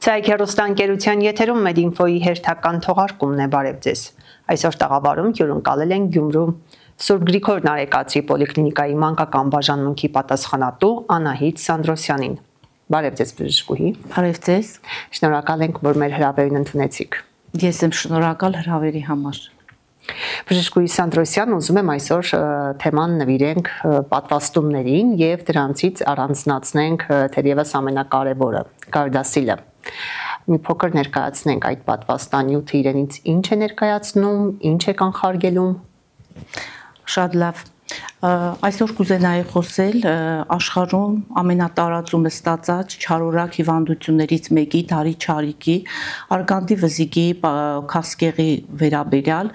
Ցայք հեռուստաընկերության եթերում Մեդինֆոյի հերթական թողարկումն է, բարև ձեզ։ Այսօր տաղավարում հյուրընկալել են Գյումրու Սուրբ Գրիգոր Նարեկացի պոլիկլինիկայի մանկական բաժանմունքի պատասխանատու Անահիտ Սանդրոսյանին։ Բարև ձեզ, բժշկուհի։ Բարև ձեզ։ Շնորհակալ ենք, որ մեր հրավերին ընդունեցիք։ Ես եմ շնորհակալ հրավերի համար։ Բժշկուհի Սանդրոսյան, ուզում եմ այսօր թեման նվիրենք պատվաստումներին եւ դրանցից առանձնացնենք թերևս ամենակարևորը՝ կարդասիլը։ Մի փոքր ներկայացնենք այդ պատվաստանյութը իրենից ինչ է ներկայացնում, ինչ է կանխարգելում։ Շատ լավ։ Այսօր կուզենայի խոսել աշխարհում ամենատարածումը ստացած չարորակ հիվանդություններից մեկի դարի չարիքի արգանդի վզիկի քասկեղի վերաբերյալ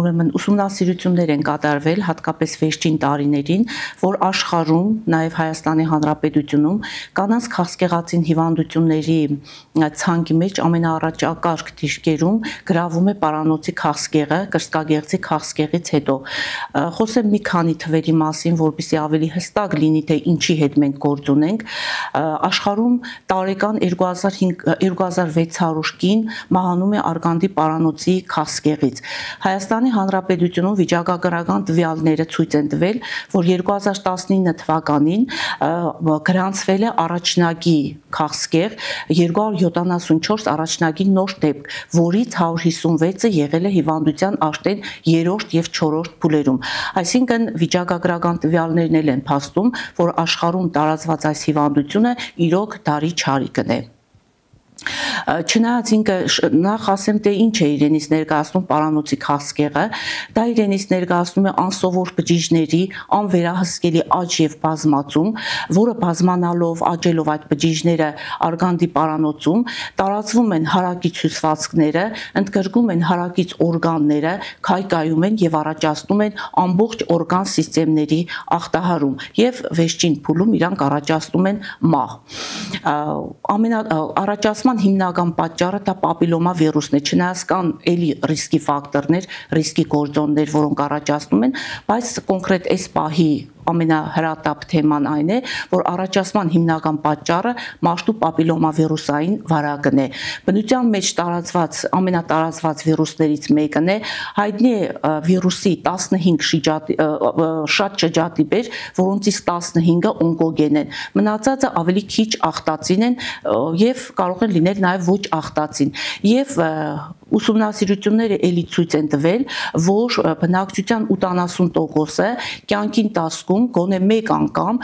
ուրեմն ուսումնասիրություններ են կատարվել հատկապես վերջին տարիներին, որ աշխարհում, նաև Հայաստանի Հանրապետությունում կանանց քասկեղածին հիվանդությունների ցանկի մեջ ամենաառաջակարգ դիրքերում գրավում է պարանոցի քասկեղը, կրծքագեղձի քասկեղից հետո։ Խոսեմ մի քանի թվերի մասին, որպեսզի ավելի հստակ լինի, թե ինչի հետ մենք գործ ունենք։ Աշխարհում տարեկան 2600 կին մահանում է արգանդի պարանոցի քասկեղից։ Հայաստանի Հանրապետությունում վիճակագրական տվյալները ցույց են տվել, որ 2019 թվականին գրանցվել է առաջնակի քասկեղ 274 առաջնակի նոր դեպք, որից 156-ը եղել է հիվանդության աշտեն 3-րդ եւ 4-րդ փուլերում։ Այսինքն վիճակագրական տվյալներն էլ են փաստում, որ աշխարհում տարածված այս հիվանդությունը իրոք դարի չարիքն է։ Չնայած ինքը նախ ասեմ, թե ինչ է իրենից ներկայացնում պարանոցի քասկեղը, դա իրենից ներկայացնում է անսովոր բջիջների անվերահսկելի աճ եւ բազմացում, որը բազմանալով, աճելով այդ բջիջները արգանդի պարանոցում տարածվում են հարակից հյուսվածքները, ընդգրկում են հարակից օրգանները, քայքայում են եւ առաջացնում են ամբողջ օրգան սիստեմների ախտահարում եւ վերջին փուլում իրանք առաջացնում են մահ։ Առաջացման հիմնական պատճառը դա պապիլոմա վիրուսն է, չնայած կան էլի ռիսկի ֆակտորներ, ռիսկի գործոններ, որոնք առաջացնում են, բայց կոնկրետ այս պահի ամենահրատապ թեման այն է, որ առաջացման հիմնական պատճառը մաշտու պապիլոմավիրուսային վարակն է։ Բնության մեջ տարածված ամենատարածված վիրուսներից մեկն է, հայտնի է վիրուսի 15 շատ շրջատիպեր, որոնցից 15-ը օնկոգեն են։ Մնացածը ավելի քիչ ախտածին են եւ կարող են լինել նաեւ ոչ ախտածին։ Եվ ուսումնասիրությունները էլի ցույց են տվել, որ բնակչության 80%-ը կյանքին տասկում գոնե մեկ անգամ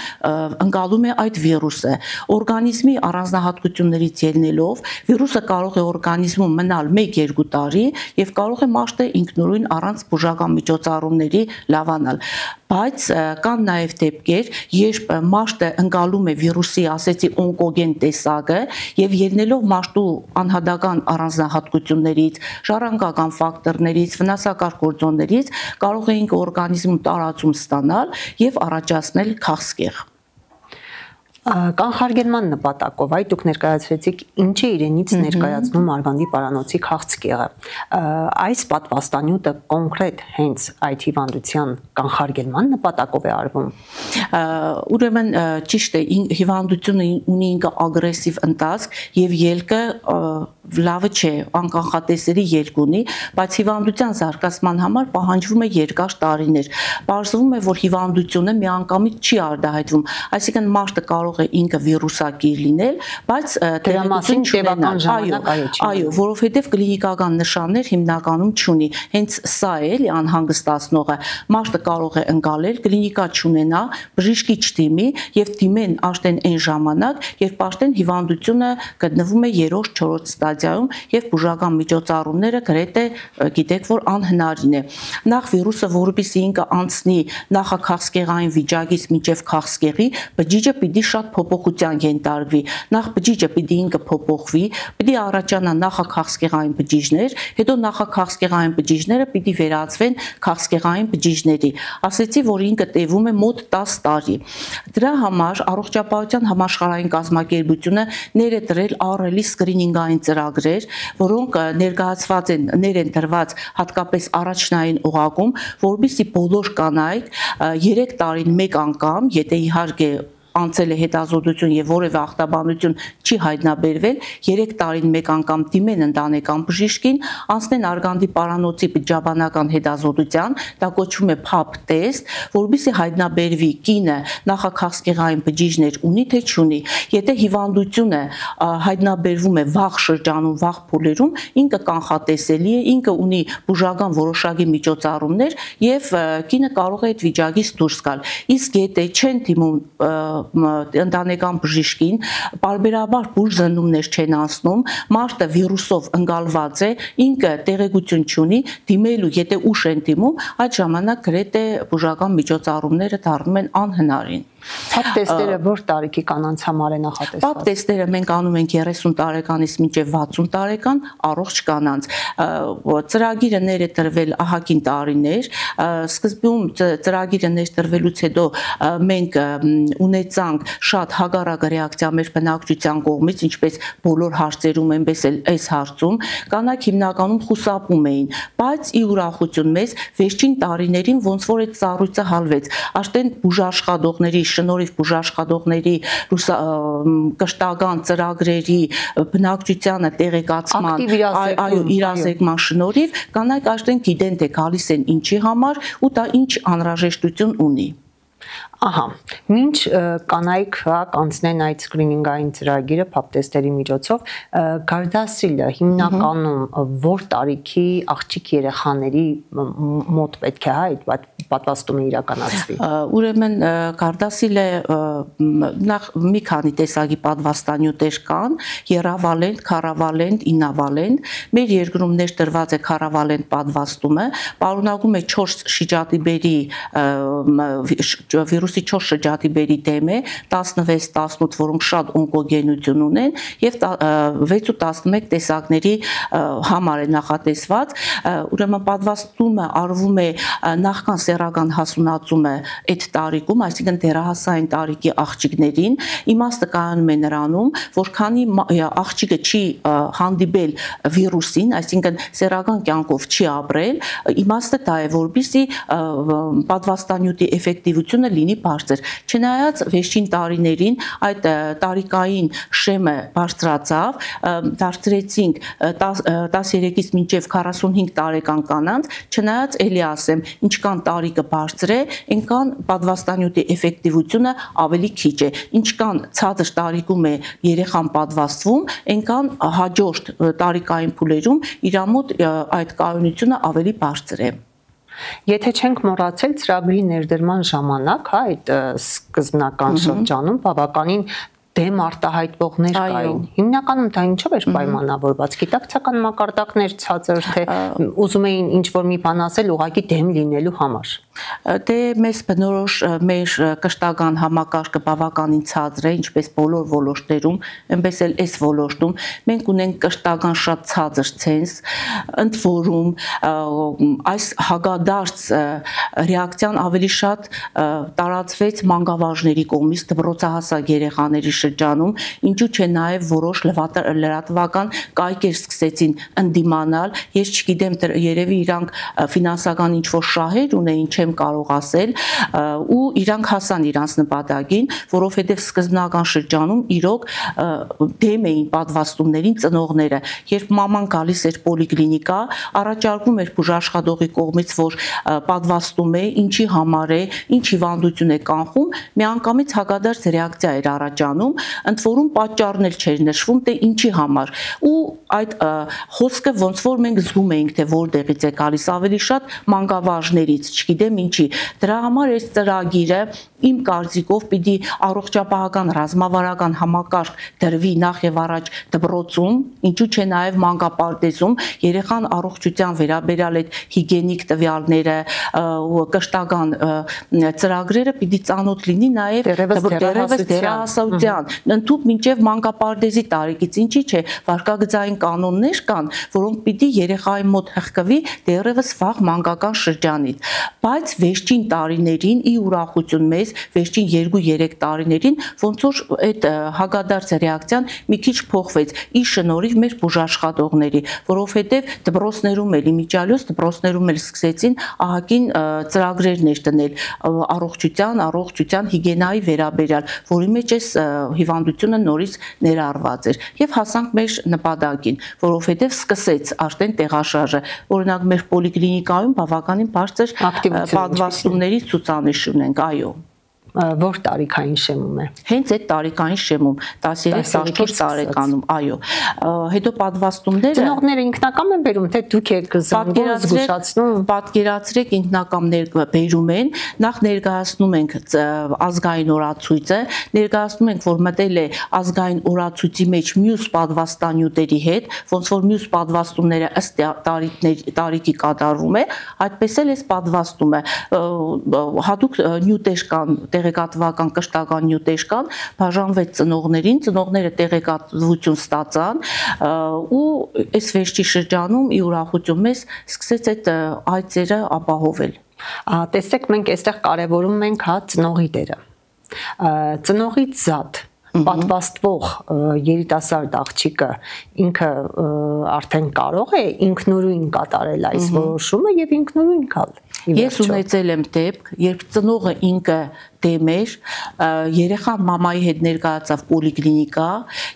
ընկալում է այդ վիրուսը։ Օրգանիզմի առանձնահատկություններից ելնելով, վիրուսը կարող է օրգանիզմում մնալ 1-2 տարի եւ կարող է մաշտը ինքնուրույն առանց բուժական միջոցառումների լավանալ։ Բայց կան նաև դեպքեր, երբ մաշտը ընկալում է վիրուսի, ասեցի, օնկոգեն տեսակը եւ ելնելով մաշտու անհատական առանձնահատկություններից, ժառանգական ֆակտորներից, վնասակար գործոններից կարող է ինքը օրգանիզմում տարածում ստանալ եւ առաջացնել քասկեղ։ Կանխարգելման նպատակով այ դուք ներկայացրեցիք ինչ է իրենից ներկայացնում արգանդի պարանոցի քասկեղը։ Այս պատվաստանյութը կոնկրետ հենց այդ հիվանդության կանխարգելման նպատակով է արվում։ Ուրեմն ճիշտ է, հիվանդությունը ունի ինքը ագրեսիվ ընթացք եւ ելքը լավը չէ, անկանխատեսելի ելք ունի, բայց հիվանդության զարգացման համար պահանջվում է երկար տարիներ։ Պարզվում է, որ հիվանդությունը միանգամից չի արտահայտվում, այսինքն մաշտը կարող է ինքը վիրուսակիր լինել, բայց դրա մասին տևական ժամանակ այո, որովհետև կլինիկական նշաններ հիմնականում չունի։ Հենց սա է էլի անհանգստացնողը։ Մաշտը կարող է ընկալել, կլինիկա չունենա, բժիշկի չդիմի եւ դիմեն աշտեն այն ժամանակ, երբ աշտեն հիվանդությունը գտնվում է 3-4 ստադիայում եւ բուժական միջոցառումները գրեթե գիտեք, որ անհնարին է։ Նախ վիրուսը, որպեսզի ինքը անցնի նախաքասկեղային վիճակից մինչև քասկեղի, բջիջը պիտի շատ փոփոխության ենթարկվի։ Նախ բջիջը պիտի ինքը փոփոխվի, պիտի առաջանա նախաքասկեղային բջիջներ, հետո նախաքասկեղային բջիջները պիտի վերածվեն քասկեղային բջիջների։ Ասեցի, որ ինքը տևում է մոտ 10 տարի։ Դրա համար առողջապահության համաշխարհային կազմակերպությունը ներդրել ահռելի սկրինինգային ծրագրեր, որոնք ներկայացված են, ներ են դրված հատկապես առաջնային օղակում, որովհետեւ բոլոր կանայք 3 տարին մեկ անգամ, եթե իհարկե անցել է հետազոտություն եւ որևէ ախտաբանություն չի հայտնաբերվել, 3 տարին մեկ անգամ դիմեն ընտանեկան բժիշկին, անցնեն արգանդի պարանոցի բջջաբանական հետազոտության, դա կոչվում է PAP տեստ, որովհետեւ հայտնաբերվի կինը նախաքաղցկեղային բջիջներ ունի թե չունի։ Եթե հիվանդությունը հայտնաբերվում է վաղ շրջանում, վաղ փուլերում, ինքը կանխատեսելի է, ինքը ունի բուժական որոշակի միջոցառումներ եւ կինը կարող է այդ վիճակից դուրս գալ։ Իսկ եթե չեն դիմում ընտանեկան բժիշկին, բարբերաբար բուժզնումներ չեն անցնում, մարդը վիրուսով ընկալված է, ինքը տեղեկություն չունի, դիմելու, եթե ուշ են դիմում, այդ ժամանակ գրեթե բուժական միջոցառումները դառնում են անհնարին։ PAP տեստերը որ տարիքի կանանց համար է նախատեսված։ PAP տեստերը մենք անում ենք 30 տարեկանից մինչև 60 տարեկան առողջ կանանց։ Ծրագիրը ներդրվել ահագին տարիներ, սկզբում ծրագիրը ներդրվելուց հետո մենք ունեցանք շատ հագարակ ռեակցիա մեր բնակչության կողմից, ինչպես բոլոր հարցերում, այնպես էլ այս հարցում, կանայք հիմնականում խուսափում էին, բայց ի ուրախություն մեզ վերջին տարիներին ոնց որ այդ ծառույցը հալվեց, արդեն բուժաշխատողների շնորհիվ բուժաշխատողների կշտական ծրագրերի բնակչությանը տեղեկացման, այո, իրազեկման շնորհիվ կանայք արդեն գիտեն թե գալիս են ինչի համար ու դա ինչ անհրաժեշտություն ունի։ Ահա, մինչ կանայք կանցնեն այդ սկրինինգային ծրագիրը PAP տեստերի միջոցով, Gardasil-ը հիմնականում որ տարիքի աղջիկ երեխաների մոտ պետք է այդ պատվաստումը իրականացվի։ Ուրեմն Gardasil-ը նախ մի քանի տեսակի պատվաստանյութեր կան, եռավալենտ, քառավալենտ, իննավալենտ։ Մեր երկրում ներդրված է քառավալենտ պատվաստումը, պարունակում է 4 շիճատիբերի վիրուսի 4 շրջատիպերի դեմ է, 16-18, որոնք շատ օնկոգենություն ունեն եւ 6 ու 11 տեսակների համար է նախատեսված, ուրեմն պատվաստումը արվում է նախքան սեռական հասունացումը այդ տարիքում, այսինքն դեռահասային տարիքի աղջիկներին, իմաստը կայանում է նրանում, որքանի աղջիկը չի հանդիպել վիրուսին, այսինքն սեռական կյանքով չի ապրել, իմաստը դա է, որպեսզի պատվաստանյութի էֆեկտիվությունը լինի բարձր։ Չնայած վերջին տարիներին այդ տարիքային շեմը բարձրացավ, դարձրեցինք 13-ից մինչև 45 տարեկան կանանց, չնայած էլի ասեմ, ինչքան տարիքը բարձր է, այնքան պատվաստանյութի էֆեկտիվությունը ավելի քիչ է, ինչքան ցածր տարիքում է երեխան պատվաստվում, այնքան հաջորդ տարիքային փուլերում իր մոտ այդ կայունությունը ավելի բարձր է։ Եթե չենք մոռացել ծրագրի ներդրման ժամանակ, այդ սկզբնական շրջանում բավականին դեմ արտահայտվողներ կային։ Հիմնականում դա ինչով էր պայմանավորված։ Գիտակցական մակարդակներ ցածր, թե ուզում էին ինչ-որ մի բան ասել ուղղակի դեմ լինելու համար։ Դե մեզ բնորոշ մեր կշտական համակարգը բավականին ցածր է, ինչպես բոլոր ոլորտներում, այնպես էլ այս ոլորտում մենք ունենք կշտական շատ ցածր ցենզ, ընդ որում այս հագադարձ ռեակցիան ավելի շատ տարածվեց մանկավարժների կողմից, դպրոցահասակ երեխաների շրջանում, ինչու՞ չէ նաև որոշ լրատվական կայքեր սկսեցին ընդդիմանալ, ես չգիտեմ, երևի իրանք ֆինանսական ինչ-որ շահեր ունեին, չեմ կարող ասել, ու իրանք հասան իրանց նպատակին, որովհետև սկզբնական շրջանում իրոք դեմ էին պատվաստումներին ծնողները, երբ մաման գալիս էր պոլիկլինիկա, առաջարկում էր բուժաշխատողի կողմից, որ պատվաստում է, ինչի համար է, ինչ հիվանդություն է կանխում, միանգամից հակադարձ ռեակցիա էր առաջանում, ընդ որում պատճառն էլ չէր նշվում, թե ինչի համար, ու այդ խոսքը ոնց որ մենք զգում էինք, թե որտեղից է գալիս, ավելի շատ մանկավարժներից, չգիտեմ ինչի, դրա համար այս ծրագիրը իմ կարծիքով պիտի առողջապահական ռազմավարական համակարգ դրվի նախ եւ առաջ դպրոցում, ինչու՞ չէ նաեւ մանկապարտեզում, երեխան առողջության վերաբերյալ այդ հիգիենիկ տվյալները, կշտական ծրագրերը պիտի ծանոթ լինի նաեւ դեռևս դեռահասության, ընդհուպ մինչև մանկապարտեզի տարիքից, ինչի՞ չէ, վարկագծային կանոններ կան, որոնք պիտի երեխայի մոտ հղկվի դեռևս վաղ մանկական շրջանից, բայց վերջին տարիներին ի ուրախություն մեզ, վերջին 2-3 տարիներին ոնց որ այդ հագադարձ ռեակցիան մի քիչ փոխվեց ի շնորհիվ մեր բուժաշխատողների, որովհետև դպրոցներում էլ իմիջիալոց դպրոցներում էլ սկսեցին ահագին ծրագրերներ դնել առողջության հիգիենայի վերաբերյալ, որի մեջ այս հիվանդությունը նորից ներառված էր եւ հասանք մեր նպատակին, որովհետև սկսեց արդեն տեղաշարժը, օրինակ մեր պոլիկլինիկայում բավականին բարձր պատվաստումների ցուցանիշ ունենք, այո։ Որ տարիքային շեմում է։ Հենց այդ տարիքային շեմում 13-14 տարեկանում, այո։ Հետո պատվաստումները ծնողները ինքնակամ են բերում, թե դուք եք զանգում զգուշացնում։ Պատկերացրեք ինքնակամներ բերում են, նախ ներկայացնում ենք ազգային օրացույցը, ներկայացնում ենք, որ մտել է ազգային օրացույցի մեջ մյուս պատվաստանյութերի հետ, ոնց որ մյուս պատվաստումները ըստ տարիքի կատարվում է, այդպես էլ էս պատվաստումը հատուկ նյութեր կան, տեղեկատվական կշտական նյութեր կան, բաժանվեց ծնողներին, ծնողները տեղեկատվություն ստացան ու այս վերջի շրջանում ի ուրախություն մեզ սկսեց այդ այցերը ապահովել։ Տեսեք, մենք այստեղ կարևորում ենք ծնողի դերը։ Ծնողից զատ պատվաստվող երիտասարդ աղջիկը ինքը արդեն կարող է ինքնուրույն կատարել այս որոշումը եւ ինքնուրույն գալ։ Ես ունեցել եմ դեպք, երբ ծնողը ինքը դեմ էր, երեխան մամայի հետ ներկայացավ պոլիկլինիկա,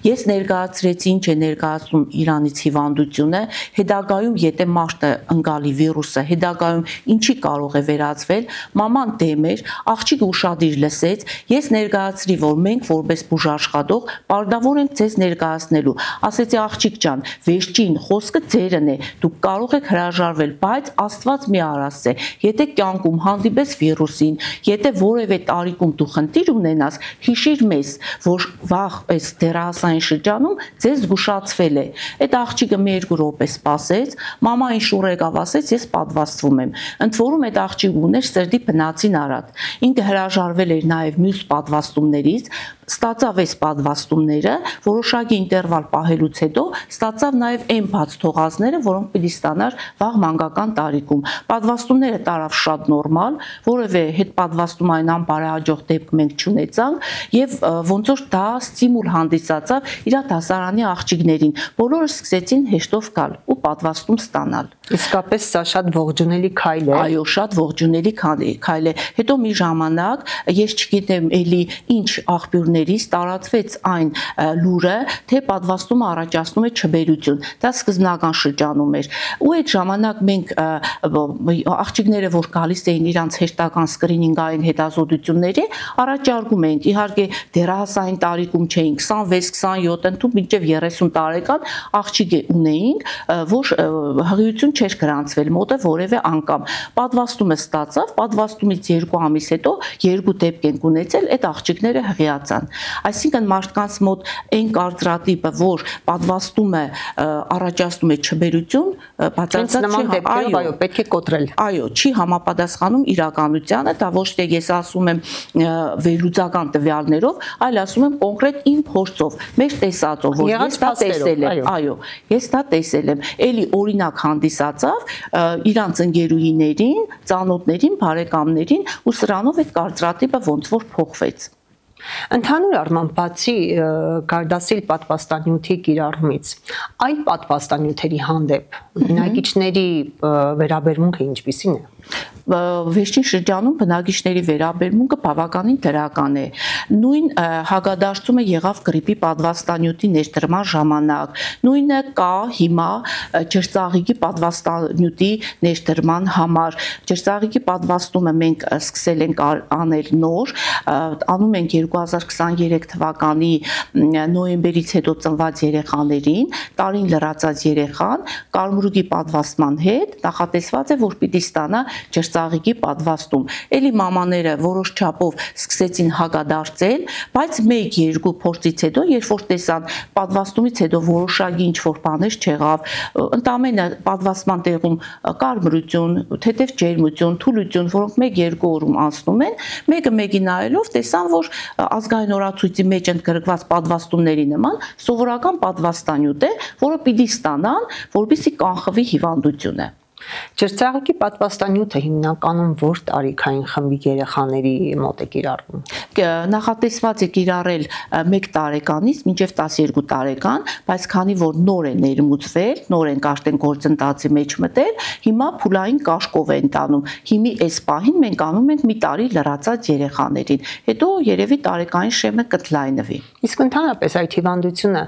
ես ներկայացրեցի ինչ է ներկայացնում Իրանից հիվանդությունը, հետագայում եթե մաշտը ընկալի վիրուսը, հետագայում ինչի կարող է վերածվել, մաման դեմ էր, աղջիկը ուշադիր լսեց, ես ներկայացրի, որ մենք որպես բուժաշխատող պարտավոր ենք ձեզ ներկայացնելու, ասեցի աղջիկ ջան, վերջին խոսքը ձերն է, դուք կարող եք հրաժարվել, բայց Աստված մի արասե, եթե կյանքում հանդիպես վիրուսին, եթե որևէ տարիքում դու խնդիր ունենաս, հիշիր մեզ, որ վաղ այս դեռահասային շրջանում ձեզ զգուշացվել է։ Այդ աղջիկը մի 2 րոպե սպասեց, մամային շուռ եկավ ասեց, ես պատվաստվում եմ։ Ընդ որում այդ աղջիկը ուներ սրտի բնածին արատ։ Ինքը հրաժարվել էր նաև մյուս պատվաստումներից, ստացավ այս պատվաստումները, որոշակի ինտերվալ պահելուց հետո ստացավ նաև այն բաց թողածները, որոնք պիտի ստանար վաղ մանկական տարիքում։ Պատվաստումները տարավ շատ նորմալ, որևէ հետ պատվաստումային անբարեհաջող դեպք մենք չունեցանք եւ ոնց որ դա ստիմուլ հանդիսացավ իր դասարանի աղջիկներին։ Բոլորը սկսեցին հեշտով գալ ու պատվաստում ստանալ։ Իսկապես սա շատ ողջունելի քայլ է։ Այո, շատ ողջունելի քայլ է։ Հետո մի ժամանակ ես չգիտեմ էլի ինչ աղբյուրներից տարածվեց այն լուրը, թե պատվաստումը առաջացնում է չբերություն։ Դա սկզբնական շրջանում էր։ Ու այդ ժամանակ մենք աղջիկները, որ գալիս էին իրանց հերթական սկրինինգային հետազոտությունների, առաջարկում էինք, իհարկե դեռահասային տարիքում չէին, 26-27 ընդհանուր մինչև 30 տարեկան աղջիկ ունեինք, որ հղիություն չէր գրանցվել մոտը որևէ անգամ։ Պատվաստումը ստացավ, պատվաստումից 2 ամիս հետո 2 դեպք ենք ունեցել, այդ աղջիկները հղիացան։ Այսինքն մարդկանց մոտ այն կարծրատիպը, որ պատվաստումը առաջացնում է չբերություն, բացարձակ այո, պետք է կոտրել։ Այո, չի համապատասխանում իրականությանը, դա ոչ թե ես ասում եմ վերլուծական տվյալներով, այլ ասում եմ կոնկրետ իմ փորձով, մեր տեսածով, որ ես դա տեսել եմ։ Այո, ես դա տեսել եմ։ Էլի օրինակ հանդիսացավ իրանց ընկերուհիներին, ծանոթներին, բարեկամներին ու սրանով այդ կարծրատիպը ոնց որ փոխվեց։ Ընդհանուր առմամբ բացի Gardasil պատվաստանյութի կիրառումից, այլ պատվաստանյութերի հանդեպ բնակիչների վերաբերմունքը ինչպիսին է։ Վերջին շրջանում բնակիչների վերաբերմունքը բավականին դրական է։ Նույն հագադարձումը եղավ գրիպի պատվաստանյութի ներդրման ժամանակ։ Նույնը կա հիմա ջրծաղիկի պատվաստանյութի ներդրման համար։ Ջրծաղիկի պատվաստումը մենք սկսել ենք անել նոր, անում ենք 2023 թվականի նոյեմբերից հետո ծնված երեխաներին, տարին լրացած երեխան կարմրուկի պատվաստման հետ նախատեսված է, որ պիտի ստանա ջրծաղիկի ճրծաղիկի պատվաստում։ Էլի մամաները որոշ չափով սկսեցին հագադարձել, բայց 1-2 փորձից հետո, երբ որ տեսան պատվաստումից հետո որոշակի ինչ-որ բաներ չեղավ, ընդամենը պատվաստման տեղում կարմրություն, թեթև ջերմություն, թուլություն, որոնք 1-2 օրում անցնում են, մեկը մեկի նայելով տեսան, որ ազգային օրացույցի մեջ ընդգրկված պատվաստումների նման սովորական պատվաստանյութ է, որը պիտի ստանան, որպեսզի կանխվի հիվանդությունը։ Ճրծաղիկի պատվաստանյութը հիմնականում որ տարիքային խմբի երեխաների մոտ է կիրառվում։ Նախատեսված է կիրառել 1 տարեկանից մինչև 12 տարեկան, բայց քանի որ նոր է ներմուծվել, նոր են կաշտեն գործընթացի մեջ մտել, հիմա փուլային կաշկով են տանում։ Հիմի այս պահին մենք անում ենք մի տարի լրացած երեխաներին, հետո երևի տարեկային շեմը կթլայնվի։ Իսկ ընդհանրապես այդ հիվանդությունը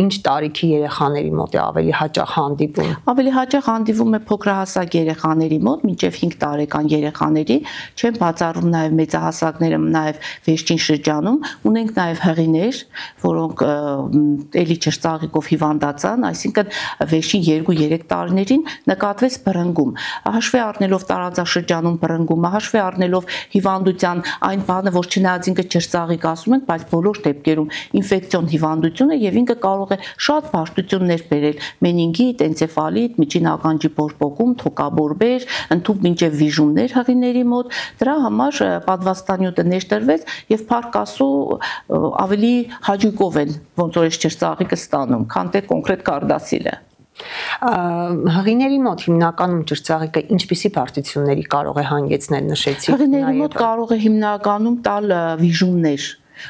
ինչ տարիքի երեխաների մոտ է ավելի հաճախ հանդիպում։ Ավելի հաճախ հանդիպում է փոքրահասակ երեխաների մոտ, մինչև 5 տարեկան երեխաների, չեն բացառում նաև մեծահասակները, նաև վերջին շրջանում ունենք նաև հղիներ, որոնք էլի ճրծաղիկով հիվանդացան, այսինքն վերջին 2-3 տարիներին նկատվեց բռնգում։ Հաշվի առնելով տարածաշրջանում բռնգումը, հաշվի առնելով հիվանդության այն բանը, որ չնայած ինքը ճրծաղիկ ասում ենք, բայց բոլոր դեպքերում ինֆեկցիոն հիվանդություն է եւ ինքը կարող է շատ բարդություններ բերել՝ մենինգիտ, էնցեֆալիտ, միջին ականջի բորբոքում, թոկաբորբեր, ընդհանուր մինչև վիժումներ հղիների մոտ, դրա համար պատվաստանյութը ներդրվեց եւ փառք Աստծո ավելի հաճույքով են ոնց որ այս ճրծաղիկը ստանում, քան թե կոնկրետ կարդասիլը։ Հղիների մոտ հիմնականում ճրծաղիկը ինչպիսի բարդությունների կարող է հանգեցնել, նշեցիք։ Հղիների մոտ կարող է հիմնականում տալ վիժումներ,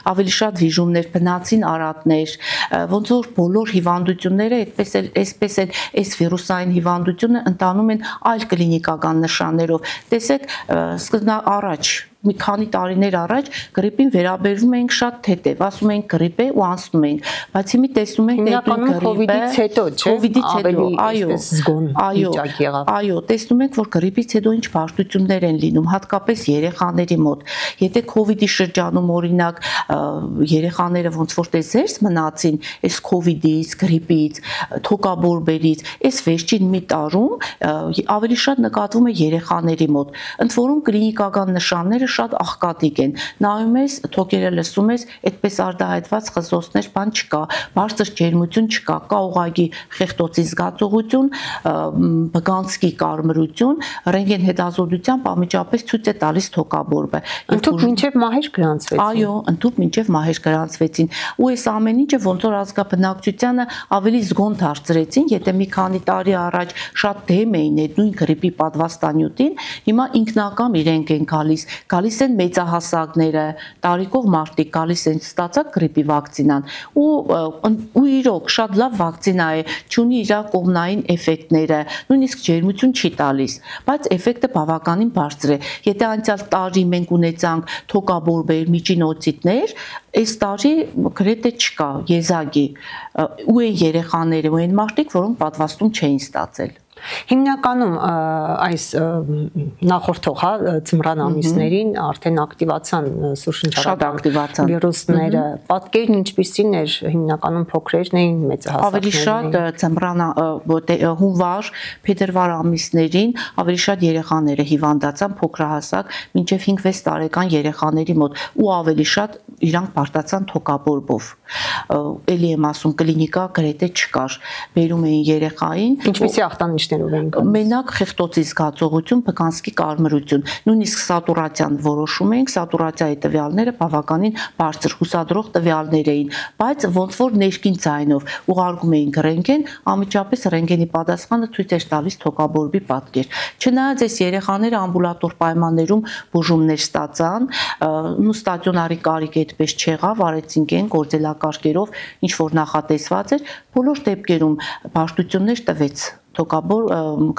ավելի շատ վիժումներ, բնածին արատներ, ոնց որ բոլոր հիվանդությունները այսպես էլ այս վիրուսային հիվանդությունը ընտանում են այլ կլինիկական նշաններով։ Տեսեք, առաջ մի քանի տարիներ առաջ գրիպին վերաբերվում էինք շատ թեթև, ասում էինք գրիպ է ու անցնում էինք, բայց հիմա տեսնում ենք դեպի կովիդից հետո, չէ՞, կովիդից հետո, զգոն վիճակ եղավ։ Այո, տեսնում ենք, որ գրիպից հետո ինչ բարդություններ են լինում, հատկապես երեխաների մոտ։ Եթե կովիդի շրջանում օրինակ երեխաները ոնց որ տեսերս մնացին այս կովիդից, գրիպից, թոկաբորբերից, այս վերջին մի տարում ավելի շատ նկատվում է երեխաների մոտ, ընդ որում կլինիկական նշանները շատ աղքատիկ են, նայում ես, թոքերը լսում ես, այդպես արտահայտված խզոցներ բան չկա, բարձր ջերմություն չկա, կա ուղղակի խեղտոցի զգացողություն, բգանցքի կարմրություն, ռենտգեն հետազոտությամբ անմիջապես ցույց է տալիս թոկաբորբը։ Ընդհանուր մինչև մահեր գրանցվեցին։ Այո, ընդհանուր մինչև մահեր գրանցվեցին։ Ու այս ամեն ինչը ոնց որ ազգաբնակչությանը ավելի զգոն դարձրեցին, եթե մի քանի տարի առաջ շատ դեմ էին այդ նույն գրիպի պատվաստանյութին, հիմա ինքնակամ իրենք են գալիս են մեծահասակները, տարիքով մարդիկ գալիս են ստացած գրիպի վակցինան ու իրոք շատ լավ վակցինա է, չունի իր կողմնային էֆեկտները, նույնիսկ ջերմություն չի տալիս, բայց էֆեկտը բավականին բարձր է։ Եթե անցյալ տարի մենք ունեցանք թոկաբորբեր, միջինոցիտներ, այս տարի գրեթե չկա եզակի, ու են երեխաները, ու են մարդիկ, որոնք պատվաստում չէին ստացել։ Հիմնականում այս նախորդող ձմռան ամիսներին արդեն ակտիվացան սուրշնչառական վիրուսները, պատկերն ինչպիսին էր, հիմնականում փոքրերն էին, մեծահասակներն էին։ Ավելի շատ ձմռան հունվար, փետրվար ամիսներին ավելի շատ երեխաները հիվանդացան, փոքրահասակ, մինչև 5-6 տարեկան երեխաների մոտ ու ավելի շատ իրանք բարդացան թոկաբորբով։ Էլի եմ ասում, կլինիկա գրեթե չկար, բերում էին երեխային։ Ինչպիսի ախտանիշներով էին գալիս։ Մենակ խեղտոցի զգացողություն, բգանցքի կարմրություն, նույնիսկ սատուրացիան որոշում էինք, սատուրացիայի տվյալները բավականին բարձր հուսադրող տվյալներ էին, բայց ոնց որ ներքին ձայնով ուղարկում էինք ռենտգեն, անմիջապես ռենտգենի պատասխանը ցույց էր տալիս թոկաբորբի պատկեր։ Չնայած այս երեխաները ամբուլատոր պայմաններում բուժումներ ստացան, ու ստացիոնարի կարիք այդպես չեղավ, արեցինք են գործելակարգերով, ինչ որ նախատեսված էր, բոլոր դեպքերում բարդություններ տվեց,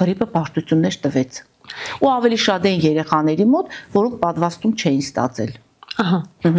գրիպը բարդություններ տվեց։ Ու ավելի շատ են երեխաների մոտ, որոնք պատվաստում չէին ստացել։ Ահա,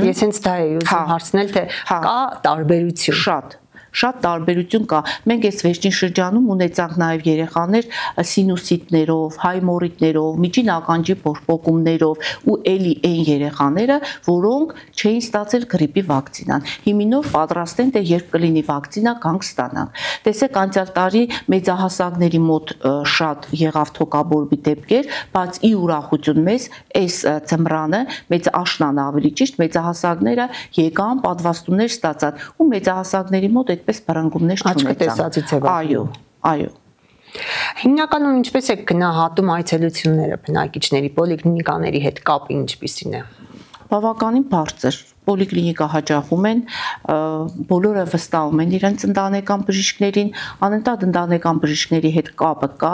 ես հենց դա էի ուզում հարցնել, թե կա տարբերություն։ Շատ շատ տարբերություն կա։ Մենք այս վերջին շրջանում ունեցանք նաև երեխաներ սինուսիտներով, հայմորիտներով, միջին ականջի փոշպոկումներով ու էլի այն երեխաները, որոնք չէին ստացել գրիպի վակցինան։ Հիմինով պատրաստ են, թե երբ կլինի վակցինա, կանք ստանանք։ Տեսեք, անցյալ տարի մեծահասակների մոտ շատ եղավ թոկաբորբի դեպքեր, բայց ի ուրախություն մեզ այս ծմրանը, մեծ աշնանը ավելի ճիշտ, մեծահասակները եկան, պատվաստումներ ստացան ու մեծահասակների մոտ այդպես բռնկումներ չունեցան։ Այո։ Հիմնականում ինչպես է գնահատում այցելությունները բնակիչների, պոլիկլինիկաների հետ կապը ինչպիսին է։ Բավականին բարձր։ Պոլիկլինիկա հաճախում են, բոլորը վստահում են իրենց ընտանեկան բժիշկներին, անընդհատ ընտանեկան բժիշկների հետ կապը կա,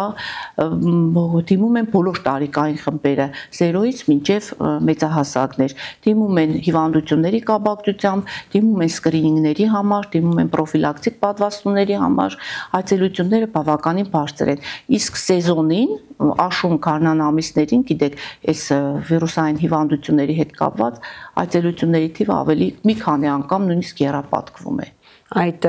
դիմում են բոլոր տարիքային խմբերը, 0-ից մինչև մեծահասակներ, դիմում են հիվանդությունների կապակցությամբ, դիմում են սկրինինգների համար, դիմում են պրոֆիլակտիկ պատվաստումների համար, այցելությունները բավականին բարձր են, իսկ սեզոնին, աշուն գարնան ամիսներին, գիտեք, այս վիրուսային հիվանդությունների հետ կապված այցելությունների թիվը ավելի մի քանի անգամ նույնիսկ եռապատկվում է։ Այդ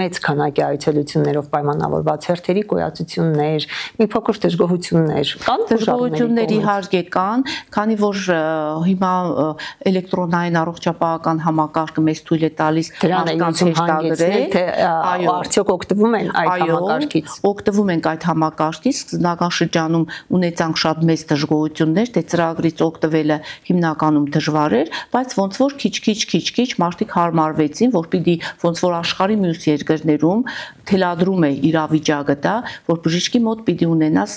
մեծ քանակի այցելություններով պայմանավորված հերթերի գոյացություններ, մի փոքր դժգոհություններ կան, դժգոհությունների իհարկե կան, քանի որ հիմա էլեկտրոնային առողջապահական համակարգը մեզ թույլ է տալիս մարդկանց հեշտագրել, թե արդյոք օգտվում են այդ համակարգից։ Օգտվում ենք այդ համակարգից, սկզբնական շրջանում ունեցանք շատ մեծ դժգոհություններ, թե ծրագրից օգտվելը հիմնականում դժվար էր, բայց ոնց որ քիչ մարդիկ հարմարվեցին, որ պիտի ոնց որ աշխարհի մյուս երկրներում թելադրում է իրավիճակը դա, որ բժիշկի մոտ պիտի ունենաս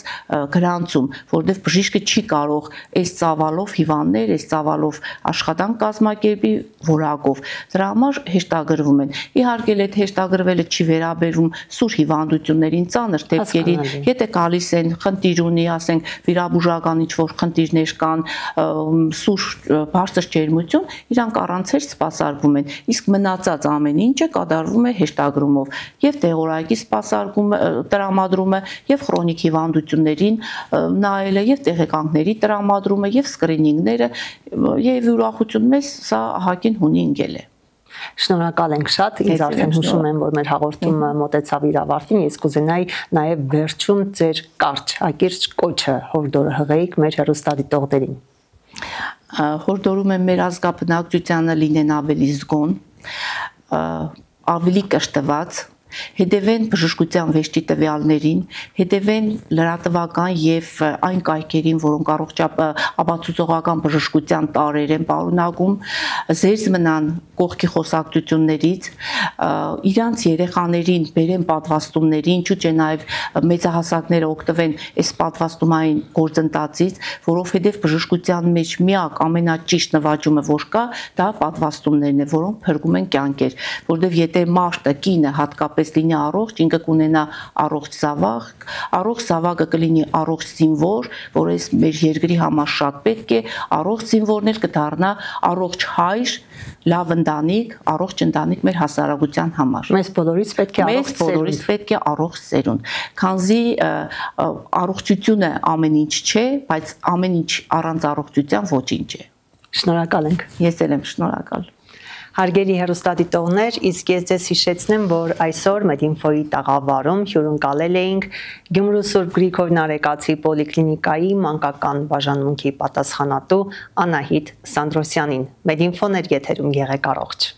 գրանցում, որովհետև բժիշկը չի կարող այս ծավալով հիվանդներ, այս ծավալով աշխատանք կազմակերպի որակով։ Դրա համար հեշտագրվում են։ Իհարկե, այդ հեշտագրվելը չի վերաբերում սուր հիվանդություններին, ծանր դեպքերին, եթե գալիս են խնդիր ունի, ասենք վիրաբուժական ինչ-որ խնդիրներ կան, սուր բարձր ջերմություն, իրանք առանց հեշտ սպասարկվում են, իսկ մնացած ամեն ինչը կատարվում է հեշտագրումով եւ տեղորակի սպասարկումը, տրամադրումը եւ քրոնիկ հիվանդություններին նայելը եւ տեղեկանքների տրամադրումը եւ սկրինինգները եւ ուրախություն մեզ սա ահագին հունի ընկել է։ Շնորհակալ ենք շատ, ինձ արդեն հուշում եմ, որ մեր հաղորդումը մոտեցավ իր ավարտին, ես կուզենայի նաեւ վերջում ձեր կարճ, ակիրճ կոչը հորդորը հղեիք մեր հեռուստադիտողներին։ Հորդորում եմ մեր ազգաբնակչությանը լինեն ավելի զգոն, ավելի կշտված, հետևեն բժշկության վեճի տվյալներին, հետևեն լրատվական եւ այն կայքերին, որոնք ապացուցողական բժշկության տարեր են պարունակում, զերծ մնան կողքի խոսակցություններից, իրանց երեխաներին բերեն պատվաստումների, ինչու՞ չէ նաեւ մեծահասակները օգտվեն այս պատվաստումային գործընթացից, որովհետեւ բժշկության մեջ միակ ամենաճիշտ նվաճումը որ կա, դա պատվաստումներն են, որոնք փրկում են կյանքեր, որովհետեւ եթե մարդը, կինը հատկապես լինի առողջ, ինքը կունենա առողջ զավակը կլինի առողջ զինվոր, որ այս մեր երկրի համար շատ պետք է, առողջ զինվորն էլ կդառնա առողջ հայր, լավ ընտանիք, առողջ ընտանիք մեր հասարակության համար։ Մեզ բոլորից պետք է առողջ սերունդ, քանզի առողջությունը ամեն ինչ չէ, բայց ամեն ինչ առանց առողջության ոչինչ է։ Շնորհակալ ենք։ Ես էլ եմ շնորհակալ։ Հարգելի հեռուստադիտողներ, իսկ ես ձեզ հիշեցնեմ, որ այսօր Մեդինֆոյի տաղավարում հյուրընկալել էինք Գյումրու Սուրբ Գրիգոր Նարեկացի պոլիկլինիկայի մանկական բաժանմունքի պատասխանատու Անահիտ Սանդրոսյանին։ Մեդինֆոն էր եթերում, եղեք առողջ։